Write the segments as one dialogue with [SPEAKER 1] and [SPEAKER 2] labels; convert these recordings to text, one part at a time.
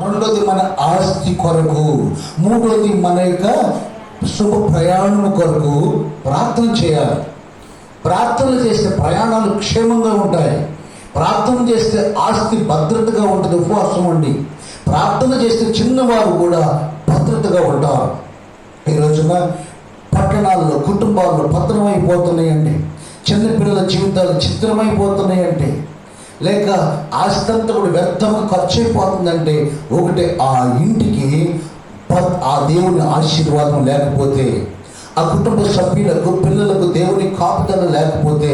[SPEAKER 1] రెండోది మన ఆస్తి కొరకు, మూడోది మన యొక్క శుభ ప్రయాణం కొరకు ప్రార్థన చేయాలి. ప్రార్థన చేస్తే ప్రయాణాలు క్షేమంగా ఉంటాయి. ప్రార్థన చేస్తే ఆస్తి భద్రతగా ఉంటుంది. ఉపవాసం ఉండి ప్రార్థన చేస్తే చిన్నవారు కూడా భద్రతగా ఉంటారు. ఈ రోజున పట్టణాల్లో కుటుంబాల్లో పతనమైపోతున్నాయండి. చిన్నపిల్లల జీవితాలు చిత్రమైపోతున్నాయంటే, లేక ఆస్తి అంతా కూడా వ్యర్థంగా ఖర్చు అయిపోతుందంటే ఒకటే, ఆ ఇంటికి ఆ దేవుని ఆశీర్వాదం లేకపోతే, ఆ కుటుంబ సభ్యులకు పిల్లలకు దేవుని కాపుదల లేకపోతే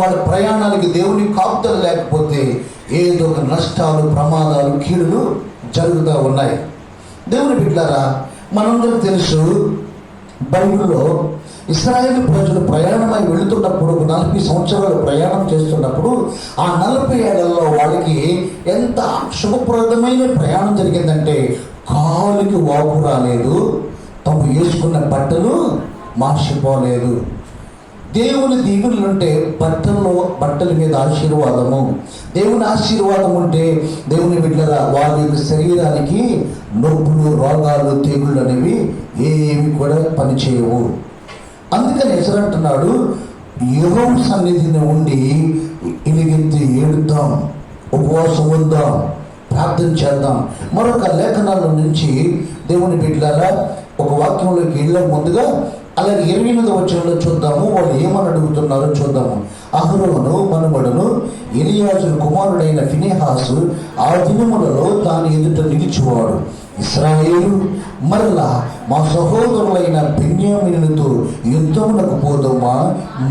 [SPEAKER 1] వాళ్ళ ప్రయాణాలకి దేవుని కాపుదల లేకపోతే ఏదో ఒక నష్టాలు, ప్రమాదాలు, కీడులు జరుగుతూ ఉన్నాయి. దేవుని బిడ్డలారా, మనందరూ తెలుసు, బైబిల్లో ఇశ్రాయేలు ప్రజలు ప్రయాణమై వెళుతున్నప్పుడు 40 సంవత్సరాలు ప్రయాణం చేస్తున్నప్పుడు ఆ 40 ఏళ్లలో వాళ్ళకి ఎంత శుభప్రదమైన ప్రయాణం జరిగిందంటే కాలుకి వాపు రాలేదు, తాము వేసుకున్న బట్టలు మార్చిపోలేదు. దేవుని దీవెనలు ఉంటే బట్టల మీద ఆశీర్వాదము, దేవుని ఆశీర్వాదం ఉంటే దేవుని బిడ్డల వారి యొక్క శరీరానికి నొప్పులు, రోగాలు, తెగుళ్ళు అనేవి ఏమి కూడా పనిచేయవు. అందుకని ఎసరంటున్నాడు, యెహోవా సన్నిధిని ఉండి ఇలిగెత్తి ఏడుద్దాం, ఉపవాసం ఉందాం, ప్రార్థన చేద్దాం. మరొక లేఖనాల నుంచి దేవుని బిడ్డలారా ఒక వాక్యంలోకి వెళ్ళే ముందుగా అలాగే 28వ వచనంలో చూద్దాము. వాళ్ళు ఏమని అడుగుతున్నారో చూద్దాము. అహరోను మనుమడును ఎలియాజు కుమారుడైన ఫినెహాసు ఆ దినములలో దాని ఎదుట నిలిచేవాడు. ఇశ్రాయేలు మరలా మా సహోదరులైన బెన్యామీనులతో యుద్ధమునకు పోదుమా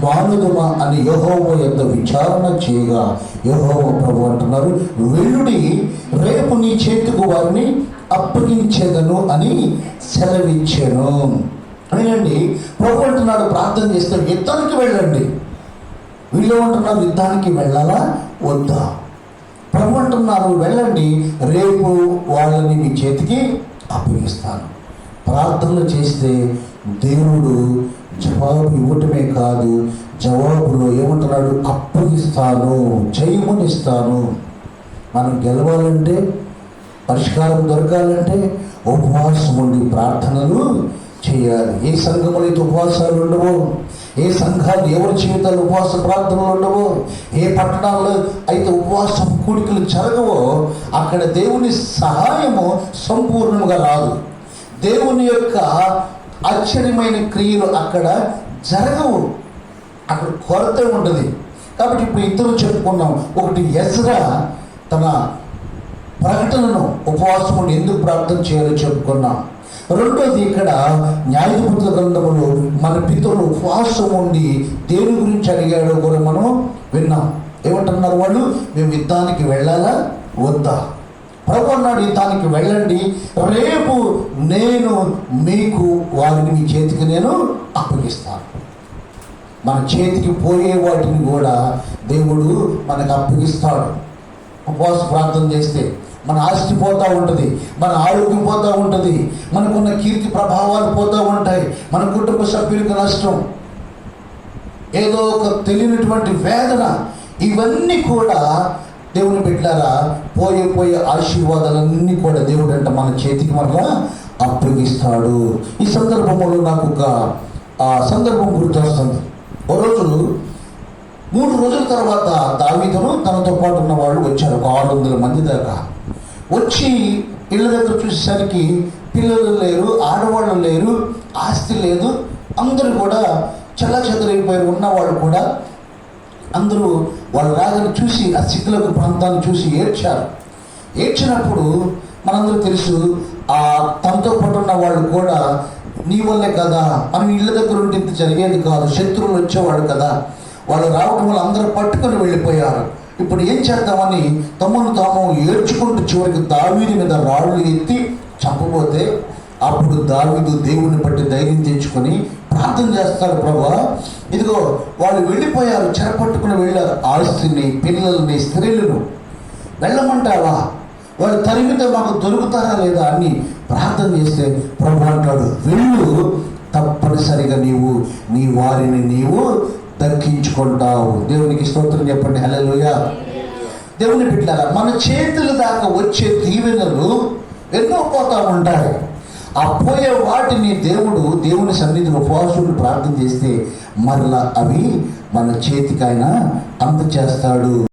[SPEAKER 1] మానుదుమా అని యెహోవా యొద్ద విచారణ చేయగా యెహోవా ప్రభువు అంటున్నారు, వెళ్ళుడి, రేపు నీ చేతికి వారిని అప్పగించేదను అని సెలవిచ్చాను. అనండి ప్రభు అంటున్నాడు, ప్రార్థన చేస్తే యుద్ధానికి వెళ్ళండి. వీళ్ళు అంటున్నారు, యుద్ధానికి వెళ్ళాలా వద్దా? ప్రభు అంటున్నారు, వెళ్ళండి, రేపు వాళ్ళని మీ చేతికి అప్పగిస్తాను. ప్రార్థనలు చేస్తే దేవుడు జవాబు ఇవ్వటమే కాదు, జవాబులో ఏమంటున్నాడు, అప్పగిస్తాను, జయమునిస్తాను. మనం గెలవాలంటే, పరిష్కారం దొరకాలంటే ఉపవాసం ఉండి ప్రార్థనలు చేయాలి. ఏ సంఘములు అయితే ఉపవాసాలు ఉండవో, ఏ సంఘాలు ఎవరి జీవితాలు ఉపవాస ప్రార్థనలు ఉండవో, ఏ పట్టణాల్లో అయితే ఉపవాస కూడికలు జరగవో అక్కడ దేవుని సహాయము సంపూర్ణంగా రాదు. దేవుని యొక్క ఆశ్చర్యమైన క్రియలు అక్కడ జరగవు, అక్కడ కొరత ఉంటుంది. కాబట్టి ఇప్పుడు ఇద్దరు చెప్పుకున్నాం. ఒకటి ఎజ్రా తన ప్రకటనను ఉపవాసం ఉండి ఎందుకు ప్రార్థన చేయాలో చెప్పుకున్నాం. రెండోది ఇక్కడ న్యాయాధిపతుల గ్రంథములో మన పితరులు ఉపవాసం ఉండి దేని గురించి అడిగాడో కూడా మనం విన్నాం. ఏమంటున్నారు వాళ్ళు, మేము యుద్ధానికి వెళ్ళాలా వద్దా? ప్రభు అన్నాడు, యుద్ధానికి వెళ్ళండి, రేపు నేను మీకు వారిని మీ చేతికి నేను అప్పగిస్తాను. మన చేతికి పోయే వాటిని కూడా దేవుడు మనకు అప్పగిస్తాడు. ఉపవాస ప్రార్థన చేస్తే మన ఆస్తి పోతూ ఉంటుంది, మన ఆరోగ్యం పోతూ ఉంటుంది, మనకున్న కీర్తి ప్రభావాలు పోతూ ఉంటాయి, మన కుటుంబ సభ్యులకు నష్టం, ఏదో ఒక తెలియనటువంటి వేదన, ఇవన్నీ కూడా దేవుని బిడ్డలారా పోయే ఆశీర్వాదాలన్నీ కూడా దేవుడు అంట మన చేతికి మరలా అప్పగిస్తాడు. ఈ సందర్భంలో నాకు ఒక సందర్భం గుర్తొస్తుంది. ఓ రోజు 3 రోజుల తర్వాత దావీదును తనతో పాటు ఉన్న వాళ్ళు వచ్చారు. ఒక 600 మంది దాకా వచ్చి ఇళ్ళ దగ్గర చూసేసరికి పిల్లలు లేరు, ఆడవాళ్ళు లేరు, ఆస్తి లేదు, అందరూ కూడా చెల్లాచెదరైపోయి ఉన్నవాళ్ళు కూడా అందరూ వాళ్ళు రాగని చూసి ఆ సిగ్గులకు ప్రాంతాన్ని చూసి ఏడ్చారు. ఏడ్చినప్పుడు మనందరూ తెలుసు, ఆ తనతో పాటు ఉన్న వాళ్ళు కూడా నీ వల్లే కదా, మనం ఇళ్ళ దగ్గర ఉంటే ఇంత జరిగేది కాదు, శత్రువులు వచ్చేవాడు కదా, వాళ్ళు రావడం వల్ల అందరూ పట్టుకొని వెళ్ళిపోయారు. ఇప్పుడు ఏం చేద్దామని తమను తాము ఏడ్చుకుంటూ చివరికి దావీదు మీద రాళ్ళు ఎత్తి చంపబోతే అప్పుడు దావీదు దేవుని బట్టి ధైర్యం తెచ్చుకొని ప్రార్థన చేస్తారు, ప్రభువా ఇదిగో వాళ్ళు వెళ్ళిపోయారు, చెరపట్టుకుని వెళ్ళారు, ఆస్తిని, పిల్లల్ని, స్త్రీలను వెళ్ళమంటావా, వాళ్ళు తరిగితే మాకు దొరుకుతారా లేదా అని ప్రార్థన చేస్తే ప్రభు అంటాడు, వెళ్ళు, తప్పనిసరిగా నీ వారిని నీవు దక్కించుకుంటావు. దేవునికి స్తోత్రం చెప్పండి, హల్లెలూయా. దేవుని బిడ్డలారా, మన చేతుల దాకా వచ్చే దీవెన ఎన్నో పోతా ఉంటాయి. ఆ పోయే వాటిని దేవుని సన్నిధిలో ఉపవాసుడు ప్రార్థన చేస్తే మరలా అవి మన చేతికైనా అందచేస్తాడు.